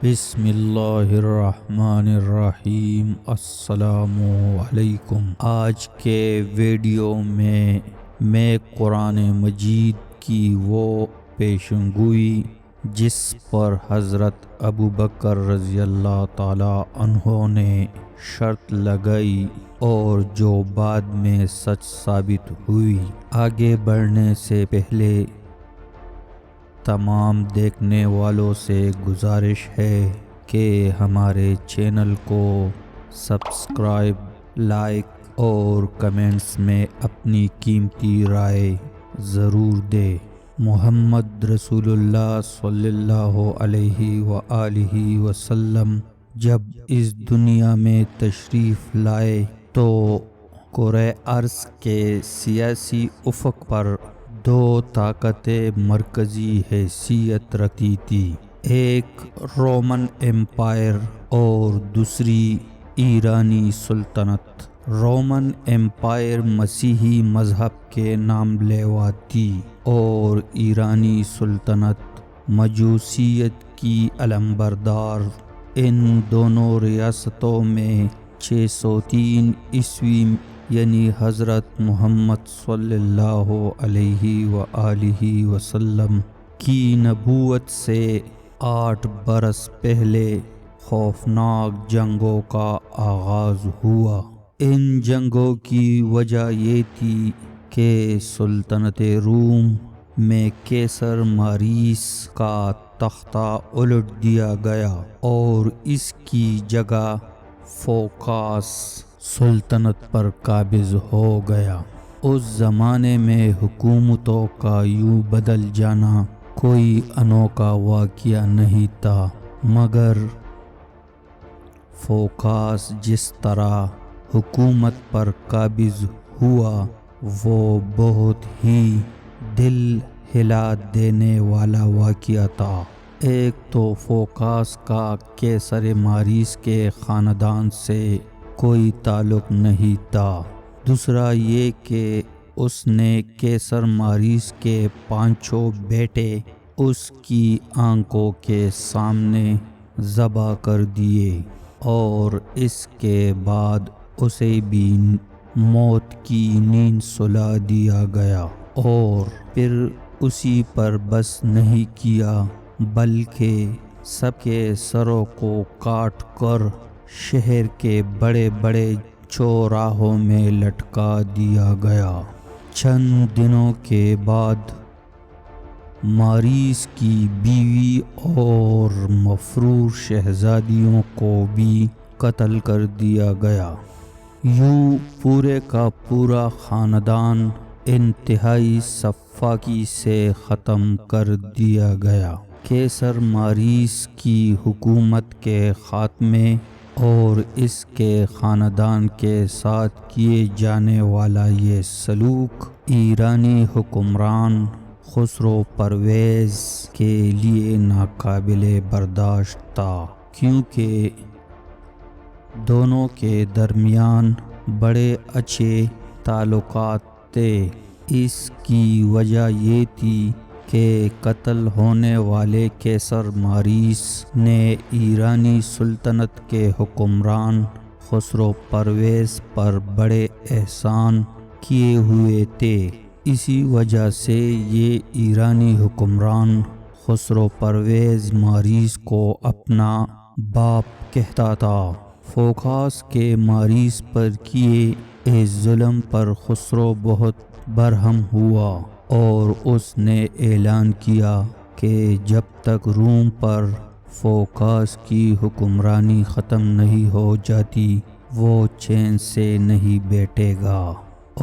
بسم اللہ الرحمن الرحیم۔ السلام علیکم۔ آج کے ویڈیو میں قرآن مجید کی وہ پیشنگوئی جس پر حضرت ابوبکر رضی اللہ تعالی عنہ نے شرط لگائی اور جو بعد میں سچ ثابت ہوئی، آگے بڑھنے سے پہلے تمام دیکھنے والوں سے گزارش ہے کہ ہمارے چینل کو سبسکرائب، لائک اور کمنٹس میں اپنی قیمتی رائے ضرور دے۔ محمد رسول اللہ صلی اللہ علیہ وآلہ وسلم جب اس دنیا میں تشریف لائے تو کرۂ ارض کے سیاسی افق پر دو طاقتیں مرکزی حیثیت رکھتی تھی، ایک رومن امپائر اور دوسری ایرانی سلطنت۔ رومن امپائر مسیحی مذہب کے نام لیوا تھی اور ایرانی سلطنت مجوسیت کی علمبردار۔ ان دونوں ریاستوں میں 603 عیسوی یعنی حضرت محمد صلی اللہ علیہ وآلہ وسلم کی نبوت سے 8 برس پہلے خوفناک جنگوں کا آغاز ہوا۔ ان جنگوں کی وجہ یہ تھی کہ سلطنت روم میں قیصر ماریس کا تختہ الٹ دیا گیا اور اس کی جگہ فوکاس سلطنت پر قابض ہو گیا۔ اس زمانے میں حکومتوں کا یوں بدل جانا کوئی انوکھا واقعہ نہیں تھا، مگر فوکاس جس طرح حکومت پر قابض ہوا وہ بہت ہی دل ہلا دینے والا واقعہ تھا۔ ایک تو فوکاس کا قیصر ماریس کے خاندان سے کوئی تعلق نہیں تھا، دوسرا یہ کہ اس نے قیصر ماریس کے 5 بیٹے اس کی آنکھوں کے سامنے ذبح کر دیے اور اس کے بعد اسے بھی موت کی نیند سلا دیا گیا، اور پھر اسی پر بس نہیں کیا بلکہ سب کے سروں کو کاٹ کر شہر کے بڑے بڑے چوراہوں میں لٹکا دیا گیا۔ چند دنوں کے بعد ماریس کی بیوی اور مفرور شہزادیوں کو بھی قتل کر دیا گیا۔ یوں پورے کا پورا خاندان انتہائی سفاکی سے ختم کر دیا گیا۔ قیصر ماریس کی حکومت کے خاتمے اور اس کے خاندان کے ساتھ کیے جانے والا یہ سلوک ایرانی حکمران خسرو پرویز کے لیے ناقابل برداشت تھا، کیونکہ دونوں کے درمیان بڑے اچھے تعلقات تھے۔ اس کی وجہ یہ تھی کہ قتل ہونے والے قیصر ماریس نے ایرانی سلطنت کے حکمران خسرو پرویز پر بڑے احسان کیے ہوئے تھے، اسی وجہ سے یہ ایرانی حکمران خسرو پرویز ماریس کو اپنا باپ کہتا تھا۔ فوکاس کے ماریس پر کیے اس ظلم پر خسرو بہت برہم ہوا اور اس نے اعلان کیا کہ جب تک روم پر فوکاس کی حکمرانی ختم نہیں ہو جاتی وہ چین سے نہیں بیٹھے گا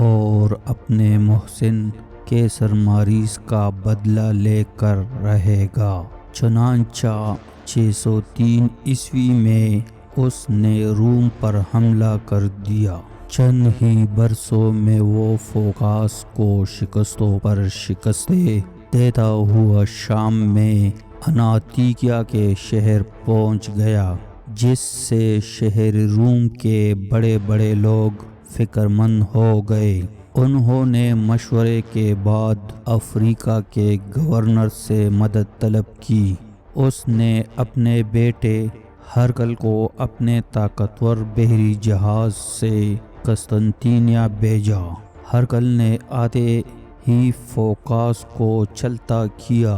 اور اپنے محسن قیصر ماریس کا بدلہ لے کر رہے گا۔ چنانچہ 603 عیسوی میں اس نے روم پر حملہ کر دیا۔ چند ہی برسوں میں وہ فوکاس کو شکستوں پر شکستیں دیتا ہوا شام میں اناتیکیا کے شہر پہنچ گیا، جس سے شہر روم کے بڑے بڑے لوگ فکر مند ہو گئے۔ انہوں نے مشورے کے بعد افریقہ کے گورنر سے مدد طلب کی اس نے اپنے بیٹے ہرقل کو اپنے طاقتور بحری جہاز سے قسطنطنیہ بھیجا۔ ہرقل نے آتے ہی فوکاس کو چلتا کیا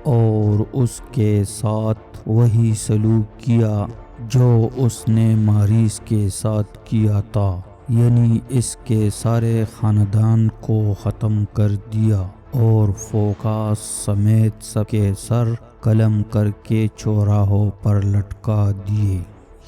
اور اس کے ساتھ وہی سلوک کیا جو اس نے ماریس کے ساتھ کیا تھا، یعنی اس کے سارے خاندان کو ختم کر دیا اور فوکاس سمیت سب کے سر قلم کر کے چوراہوں پر لٹکا دیے۔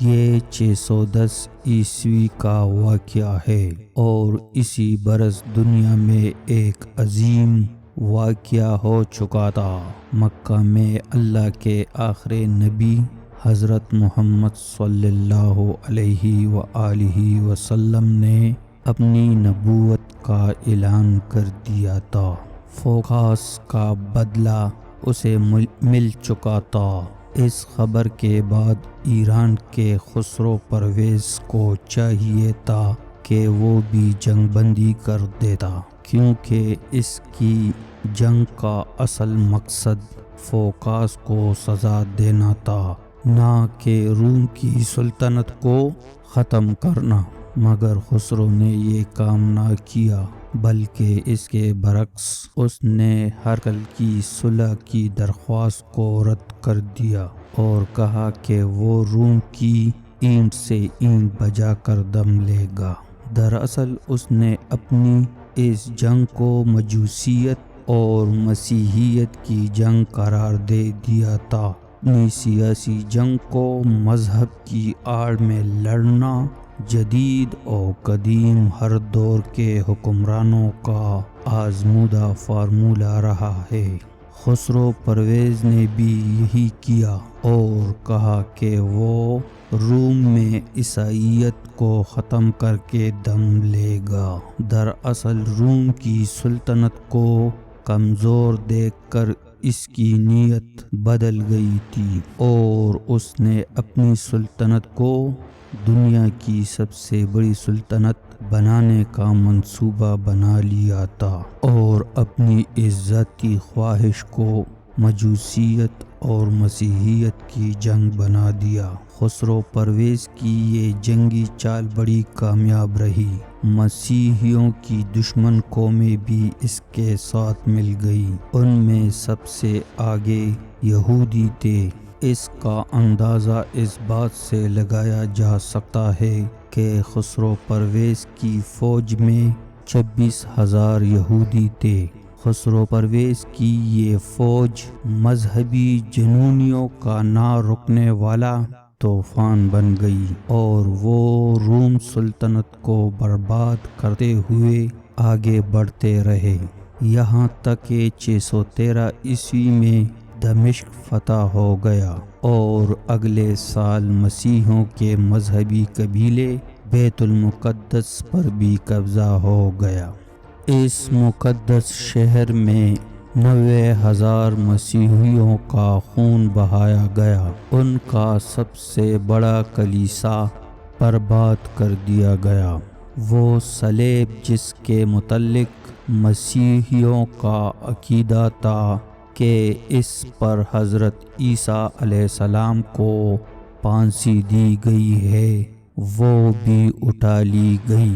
یہ 610 عیسوی کا واقعہ ہے اور اسی برس دنیا میں ایک عظیم واقعہ ہو چکا تھا۔ مکہ میں اللہ کے آخری نبی حضرت محمد صلی اللہ علیہ وآلہ وسلم نے اپنی نبوت کا اعلان کر دیا تھا۔ فوکاس کا بدلہ اسے مل چکا تھا۔ اس خبر کے بعد ایران کے خسرو پرویز کو چاہیے تھا کہ وہ بھی جنگ بندی کر دیتا، کیونکہ اس کی جنگ کا اصل مقصد فوکاس کو سزا دینا تھا، نہ کہ روم کی سلطنت کو ختم کرنا۔ مگر خسرو نے یہ کام نہ کیا، بلکہ اس کے برعکس اس نے ہرقل کی صلح کی درخواست کو رد کر دیا اور کہا کہ وہ روم کی اینٹ سے اینٹ بجا کر دم لے گا۔ دراصل اس نے اپنی اس جنگ کو مجوسیت اور مسیحیت کی جنگ قرار دے دیا تھا۔ اپنی سیاسی جنگ کو مذہب کی آڑ میں لڑنا جدید اور قدیم ہر دور کے حکمرانوں کا آزمودہ فارمولہ رہا ہے۔ خسرو پرویز نے بھی یہی کیا اور کہا کہ وہ روم میں عیسائیت کو ختم کر کے دم لے گا۔ دراصل روم کی سلطنت کو کمزور دیکھ کر اس کی نیت بدل گئی تھی اور اس نے اپنی سلطنت کو دنیا کی سب سے بڑی سلطنت بنانے کا منصوبہ بنا لیا تھا اور اپنی اس ذاتی خواہش کو مجوسیت اور مسیحیت کی جنگ بنا دیا۔ خسرو پرویز کی یہ جنگی چال بڑی کامیاب رہی۔ مسیحیوں کی دشمن قومیں بھی اس کے ساتھ مل گئی، ان میں سب سے آگے یہودی تھے۔ اس کا اندازہ اس بات سے لگایا جا سکتا ہے کہ خسرو پرویز کی فوج میں 26,000 یہودی تھے۔ خسرو پرویز کی یہ فوج مذہبی جنونیوں کا نہ رکنے والا طوفان بن گئی اور وہ روم سلطنت کو برباد کرتے ہوئے آگے بڑھتے رہے، یہاں تک کہ 613 عیسوی میں دمشق فتح ہو گیا اور اگلے سال مسیحیوں کے مذہبی قبیلے بیت المقدس پر بھی قبضہ ہو گیا۔ اس مقدس شہر میں 90,000 مسیحیوں کا خون بہایا گیا، ان کا سب سے بڑا کلیسا برباد کر دیا گیا۔ وہ صلیب جس کے متعلق مسیحیوں کا عقیدہ تھا کہ اس پر حضرت عیسیٰ علیہ السلام کو پھانسی دی گئی ہے، وہ بھی اٹھا لی گئی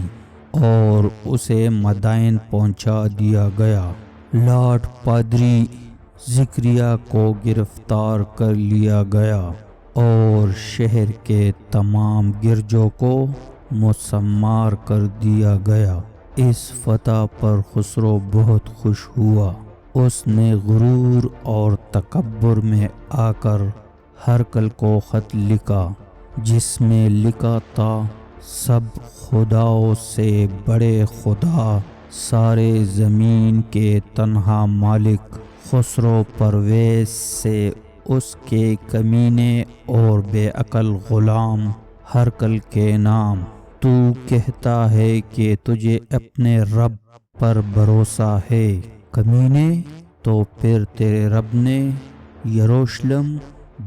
اور اسے مدائن پہنچا دیا گیا۔ لارڈ پادری زکریا کو گرفتار کر لیا گیا اور شہر کے تمام گرجوں کو مسمار کر دیا گیا۔ اس فتح پر خسرو بہت خوش ہوا۔ اس نے غرور اور تکبر میں آ کر ہرقل کو خط لکھا، جس میں لکھا تھا: سب خداؤں سے بڑے خدا، سارے زمین کے تنہا مالک خسرو پرویز سے اس کے کمینے اور بے عقل غلام ہرقل کے نام، تو کہتا ہے کہ تجھے اپنے رب پر بھروسہ ہے، کمینے، تو پھر تیرے رب نے یروشلم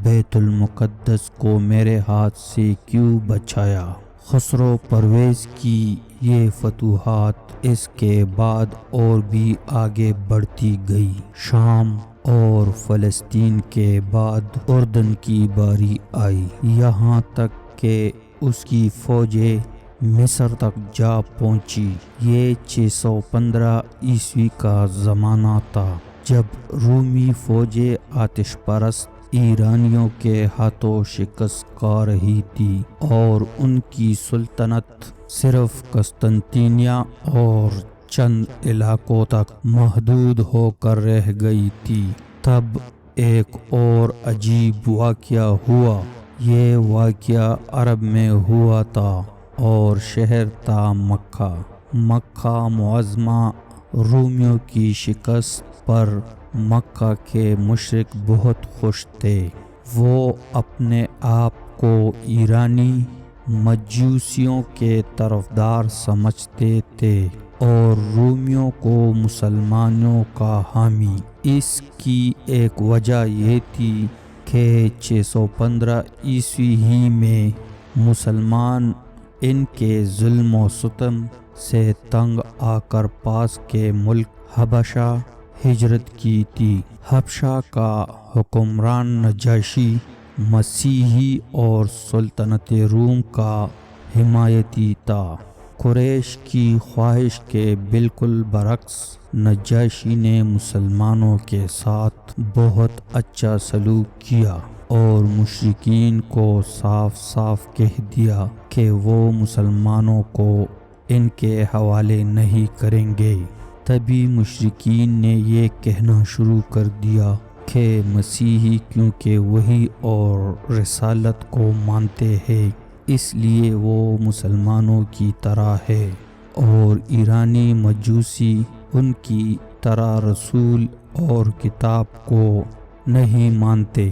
بیت المقدس کو میرے ہاتھ سے کیوں بچایا؟ خسرو پرویز کی یہ فتوحات اس کے بعد اور بھی آگے بڑھتی گئی۔ شام، اور فلسطین کے بعد اردن کی باری آئی، یہاں تک کہ اس کی فوجیں مصر تک جا پہنچی۔ یہ 615 عیسوی کا زمانہ تھا جب رومی فوجیں آتش پرست ایرانیوں کے ہاتھوں شکست کھا رہی تھی اور ان کی سلطنت صرف قسطنطنیہ اور چند علاقوں تک محدود ہو کر رہ گئی تھی۔ تب ایک اور عجیب واقعہ ہوا۔ یہ واقعہ عرب میں ہوا تھا اور شہر تھا مکہ۔ مکہ معظمہ رومیوں کی شکست پر مکہ کے مشرک بہت خوش تھے۔ وہ اپنے آپ کو ایرانی مجوسیوں کے طرفدار سمجھتے تھے اور رومیوں کو مسلمانوں کا حامی۔ اس کی ایک وجہ یہ تھی کہ 615 عیسوی ہی میں مسلمان ان کے ظلم و ستم سے تنگ آ کر پاس کے ملک حبشہ ہجرت کی تھی۔ حبشہ کا حکمران نجاشی مسیحی اور سلطنت روم کا حمایتی تھا۔ قریش کی خواہش کے بالکل برعکس نجاشی نے مسلمانوں کے ساتھ بہت اچھا سلوک کیا اور مشرکین کو صاف صاف کہہ دیا کہ وہ مسلمانوں کو ان کے حوالے نہیں کریں گے۔ تبھی مشرکین نے یہ کہنا شروع کر دیا کہ مسیحی کیونکہ وحی اور رسالت کو مانتے ہیں اس لیے وہ مسلمانوں کی طرح ہے، اور ایرانی مجوسی ان کی طرح رسول اور کتاب کو نہیں مانتے،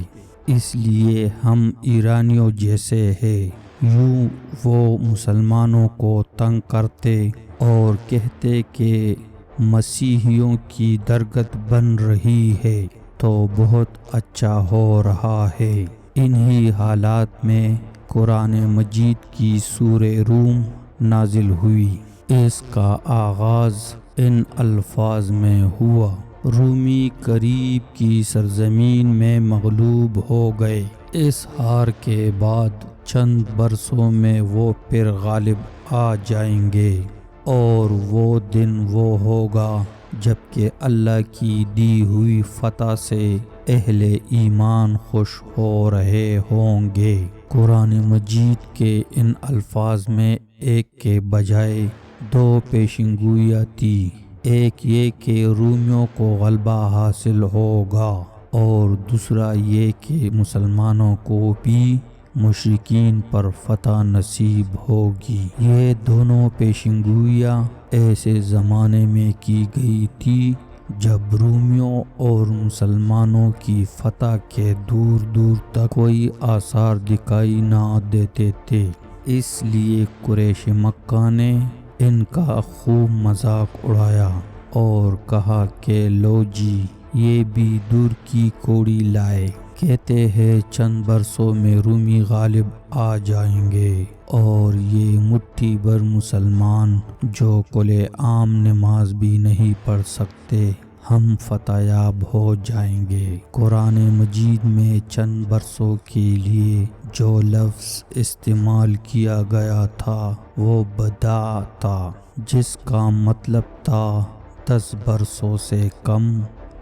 اس لیے ہم ایرانیوں جیسے ہیں۔ یوں وہ مسلمانوں کو تنگ کرتے اور کہتے کہ مسیحیوں کی درگت بن رہی ہے تو بہت اچھا ہو رہا ہے۔ انہی حالات میں قرآن مجید کی سورہ روم نازل ہوئی۔ اس کا آغاز ان الفاظ میں ہوا: رومی قریب کی سرزمین میں مغلوب ہو گئے، اس ہار کے بعد چند برسوں میں وہ پھر غالب آ جائیں گے، اور وہ دن وہ ہوگا جبکہ اللہ کی دی ہوئی فتح سے اہل ایمان خوش ہو رہے ہوں گے۔ قرآن مجید کے ان الفاظ میں ایک کے بجائے دو پیشن گوئیاں تھی، ایک یہ کہ رومیوں کو غلبہ حاصل ہوگا اور دوسرا یہ کہ مسلمانوں کو بھی مشرکین پر فتح نصیب ہوگی۔ یہ دونوں پیشن گوئیاں ایسے زمانے میں کی گئی تھی جب رومیوں اور مسلمانوں کی فتح کے دور دور تک کوئی آثار دکھائی نہ دیتے تھے، اس لیے قریش مکہ نے ان کا خوب مذاق اڑایا اور کہا کہ لو جی یہ بھی دور کی کوڑی لائے، کہتے ہیں چند برسوں میں رومی غالب آ جائیں گے اور یہ مٹھی بھر مسلمان جو کھلے عام نماز بھی نہیں پڑھ سکتے ہم فتح یاب ہو جائیں گے۔ قرآن مجید میں چند برسوں کے لیے جو لفظ استعمال کیا گیا تھا وہ بدا تھا، جس کا مطلب تھا 10 برسوں سے کم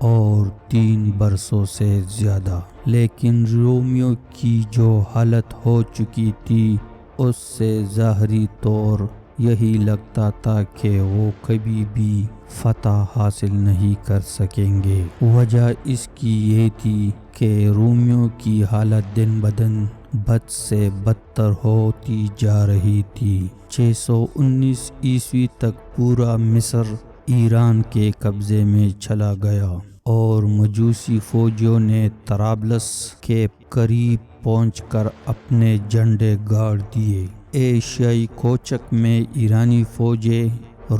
اور 3 برسوں سے زیادہ، لیکن رومیوں کی جو حالت ہو چکی تھی اس سے ظاہری طور یہی لگتا تھا کہ وہ کبھی بھی فتح حاصل نہیں کر سکیں گے۔ وجہ اس کی یہ تھی کہ رومیوں کی حالت دن بدن بد سے بدتر ہوتی جا رہی تھی۔ 619 عیسوی تک پورا مصر ایران کے قبضے میں چلا گیا اور مجوسی فوجیوں نے طرابلس کے قریب پہنچ کر اپنے جھنڈے گاڑ دیے۔ ایشیائی کوچک میں ایرانی فوجیں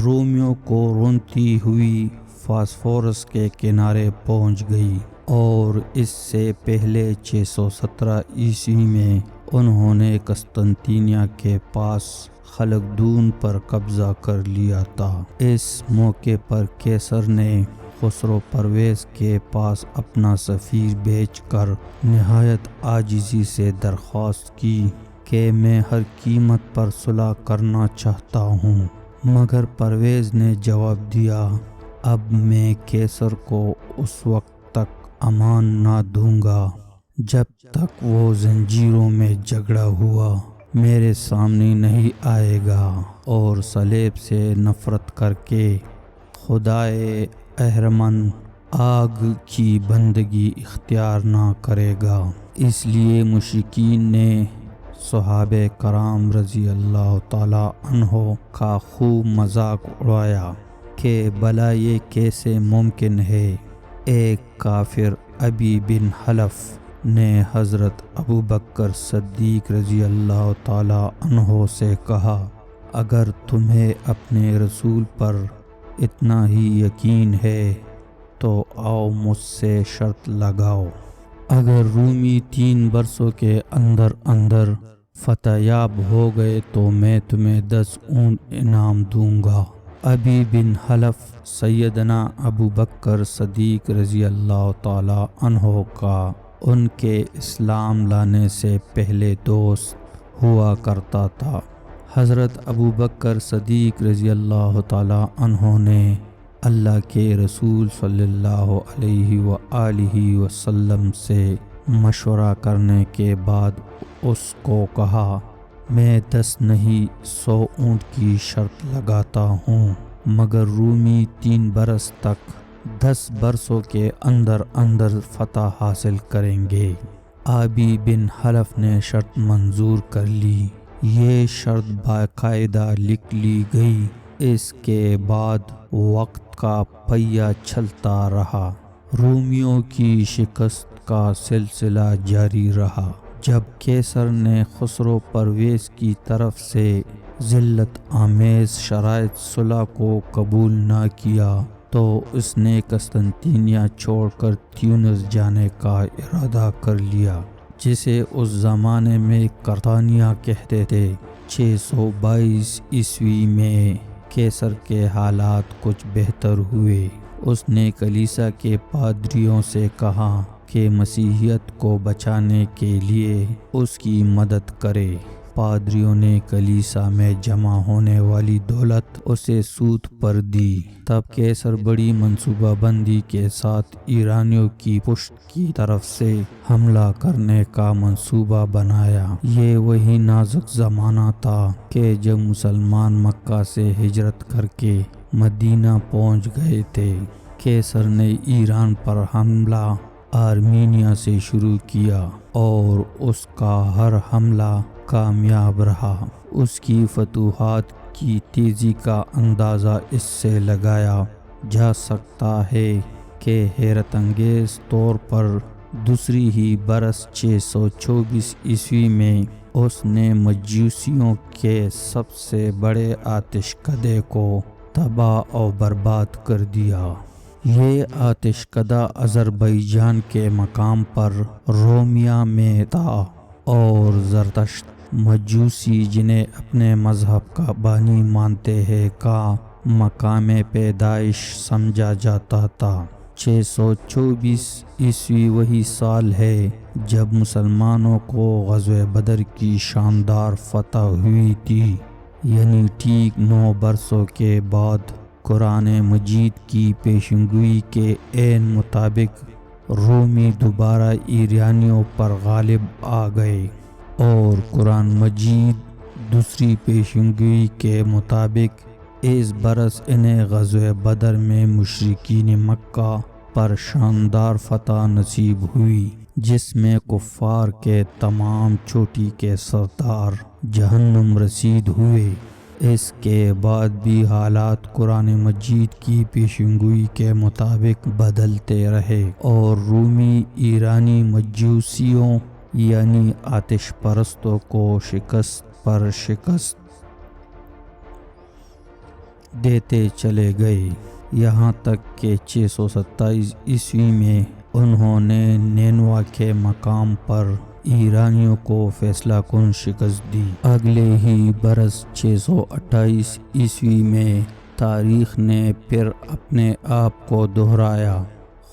رومیوں کو رونتی ہوئی فاسفورس کے کنارے پہنچ گئی اور اس سے پہلے 617 عیسوی میں انہوں نے قسطنطنیہ کے پاس خلقدون پر قبضہ کر لیا تھا۔ اس موقع پر قیصر نے خسرو پرویز کے پاس اپنا سفیر بھیج کر نہایت عاجزی سے درخواست کی کہ میں ہر قیمت پر صلح کرنا چاہتا ہوں، مگر پرویز نے جواب دیا، اب میں کیسر کو اس وقت تک امان نہ دوں گا جب تک وہ زنجیروں میں جکڑا ہوا میرے سامنے نہیں آئے گا اور صلیب سے نفرت کر کے خدائے اہرمن آگ کی بندگی اختیار نہ کرے گا۔ اس لیے مشرکین نے صحابہ کرام رضی اللہ تعالی عنہ کا خوب مذاق اڑایا کہ بھلا یہ کیسے ممکن ہے۔ ایک کافر ابی بن حلف نے حضرت ابو بکر صدیق رضی اللہ تعالی عنہ سے کہا، اگر تمہیں اپنے رسول پر اتنا ہی یقین ہے تو آؤ مجھ سے شرط لگاؤ، اگر رومی 3 برسوں کے اندر اندر فتح یاب ہو گئے تو میں تمہیں 10 اونٹ انعام دوں گا۔ ابی بن حلف سیدنا ابو بکر صدیق رضی اللہ تعالی عنہ کا ان کے اسلام لانے سے پہلے دوست ہوا کرتا تھا۔ حضرت ابو بکر صدیق رضی اللہ تعالی عنہ نے اللہ کے رسول صلی اللہ علیہ وآلہ وسلم سے مشورہ کرنے کے بعد اس کو کہا، میں 10 نہیں 100 اونٹ کی شرط لگاتا ہوں، مگر رومی 3 برس تک 10 برسوں کے اندر اندر فتح حاصل کریں گے۔ ابی بن حلف نے شرط منظور کر لی۔ یہ شرط باقاعدہ لکھ لی گئی۔ اس کے بعد وقت کا پہیہ چلتا رہا، رومیوں کی شکست کا سلسلہ جاری رہا۔ جب کیسر نے خسرو پرویز کی طرف سے ذلت آمیز شرائط صلح کو قبول نہ کیا تو اس نے قسطنطنیہ چھوڑ کر تیونس جانے کا ارادہ کر لیا، جسے اس زمانے میں قرطانیہ کہتے تھے۔ 622 عیسوی میں کیسر کے حالات کچھ بہتر ہوئے۔ اس نے کلیسا کے پادریوں سے کہا کہ مسیحیت کو بچانے کے لیے اس کی مدد کرے۔ پادریوں نے کلیسا میں جمع ہونے والی دولت اسے سود پر دی۔ تب کیسر بڑی منصوبہ بندی کے ساتھ ایرانیوں کی پشت کی طرف سے حملہ کرنے کا منصوبہ بنایا۔ یہ وہی نازک زمانہ تھا کہ جب مسلمان مکہ سے ہجرت کر کے مدینہ پہنچ گئے تھے۔ کیسر نے ایران پر حملہ آرمینیا سے شروع کیا اور اس کا ہر حملہ کامیاب رہا۔ اس کی فتوحات کی تیزی کا اندازہ اس سے لگایا جا سکتا ہے کہ حیرت انگیز طور پر دوسری ہی برس 624 عیسوی میں اس نے مجوسیوں کے سب سے بڑے آتش کدے کو تباہ و برباد کر دیا۔ یہ آتش کدہ آذربائیجان کے مقام پر رومیا میں تھا اور زرتشت مجوسی جنہیں اپنے مذہب کا بانی مانتے ہیں کا مقام پیدائش سمجھا جاتا تھا۔ 624 عیسوی وہی سال ہے جب مسلمانوں کو غزوہ بدر کی شاندار فتح ہوئی تھی، یعنی ٹھیک 9 برسوں کے بعد۔ قرآن مجید کی پیشنگوئی کے عین مطابق رومی دوبارہ ایرانیوں پر غالب آ گئے، اور قرآن مجید دوسری پیشنگوئی کے مطابق اس برس انہیں غزوہ بدر میں مشرکین مکہ پر شاندار فتح نصیب ہوئی، جس میں کفار کے تمام چوٹی کے سردار جہنم رسید ہوئے۔ اس کے بعد بھی حالات قرآن مجید کی پیشنگوئی کے مطابق بدلتے رہے اور رومی ایرانی مجوسیوں یعنی آتش پرستوں کو شکست پر شکست دیتے چلے گئے، یہاں تک کہ 627 عیسوی میں انہوں نے نینوا کے مقام پر ایرانیوں کو فیصلہ کن شکست دی۔ اگلے ہی برس 628 عیسوی میں تاریخ نے پھر اپنے آپ کو دہرایا۔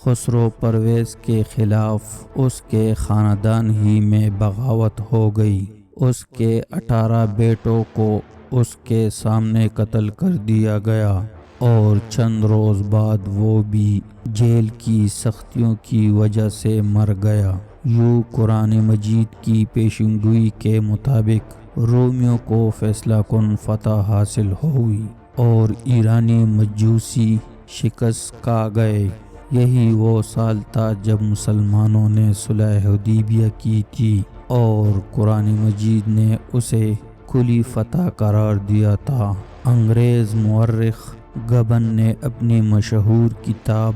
خسرو پرویز کے خلاف اس کے خاندان ہی میں بغاوت ہو گئی۔ اس کے 18 بیٹوں کو اس کے سامنے قتل کر دیا گیا اور چند روز بعد وہ بھی جیل کی سختیوں کی وجہ سے مر گیا۔ یوں قرآن مجید کی پیشن گوئی کے مطابق رومیوں کو فیصلہ کن فتح حاصل ہوئی اور ایرانی مجوسی شکست کھا گئے۔ یہی وہ سال تھا جب مسلمانوں نے صلح حدیبیہ کی تھی اور قرآن مجید نے اسے کھلی فتح قرار دیا تھا۔ انگریز مورخ گبن نے اپنی مشہور کتاب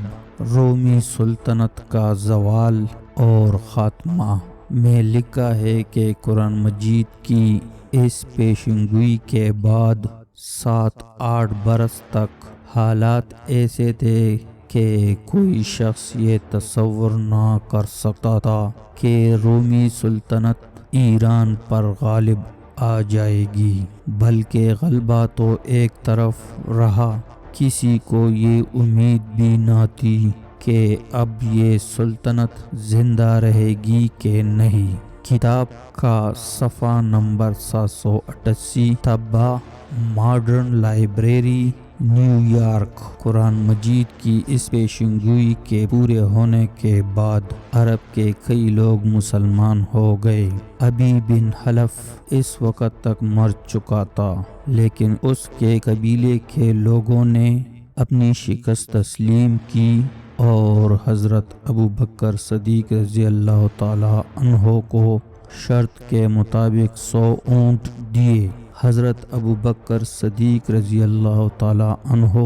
رومی سلطنت کا زوال اور خاتمہ میں لکھا ہے کہ قرآن مجید کی اس پیشن گوئی کے بعد 7-8 برس تک حالات ایسے تھے کہ کوئی شخص یہ تصور نہ کر سکتا تھا کہ رومی سلطنت ایران پر غالب آ جائے گی، بلکہ غلبہ تو ایک طرف رہا، کسی کو یہ امید بھی نہ تھی کہ اب یہ سلطنت زندہ رہے گی کہ نہیں۔ کتاب کا صفحہ نمبر 788، طبع ماڈرن لائبریری، نیو یارک۔ قرآن مجید کی اس پیشن گوئی کے پورے ہونے کے بعد عرب کے کئی لوگ مسلمان ہو گئے۔ ابی بن حلف اس وقت تک مر چکا تھا، لیکن اس کے قبیلے کے لوگوں نے اپنی شکست تسلیم کی اور حضرت ابو بکر صدیق رضی اللہ تعالی عنہ کو شرط کے مطابق 100 اونٹ دیے۔ حضرت ابو بکر صدیق رضی اللہ تعالی عنہ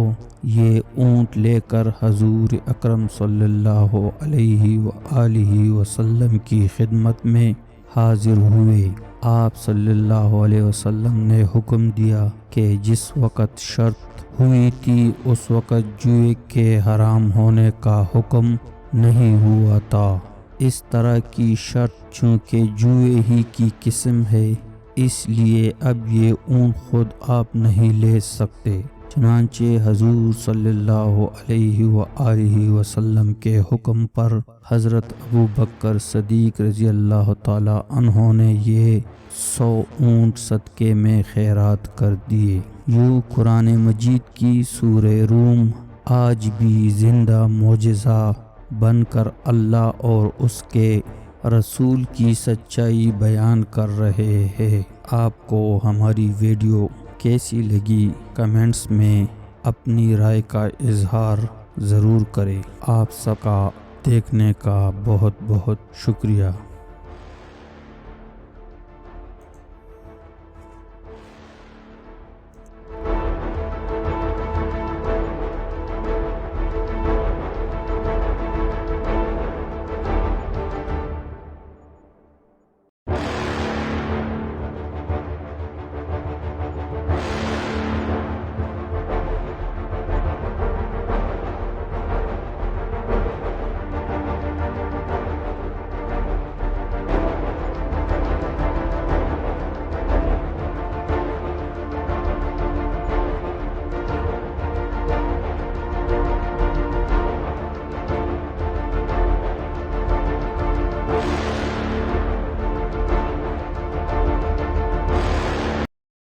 یہ اونٹ لے کر حضور اکرم صلی اللہ علیہ وآلہ وسلم کی خدمت میں حاضر ہوئے۔ آپ صلی اللہ علیہ وسلم نے حکم دیا کہ جس وقت شرط ہوئی تھی اس وقت جوئے کے حرام ہونے کا حکم نہیں ہوا تھا۔ اس طرح کی شرط چونکہ جوئے ہی کی قسم ہے، اس لیے اب یہ اونٹ خود آپ نہیں لے سکتے۔ چنانچہ حضور صلی اللہ علیہ وآلہ وسلم کے حکم پر حضرت ابو بکر صدیق رضی اللہ تعالی عنہ نے یہ 100 اونٹ صدقے میں خیرات کر دیے۔ یوں قرآن مجید کی سورہ روم آج بھی زندہ معجزہ بن کر اللہ اور اس کے رسول کی سچائی بیان کر رہے ہیں۔ آپ کو ہماری ویڈیو کیسی لگی کمنٹس میں اپنی رائے کا اظہار ضرور کریں۔ آپ سب کا دیکھنے کا بہت بہت شکریہ۔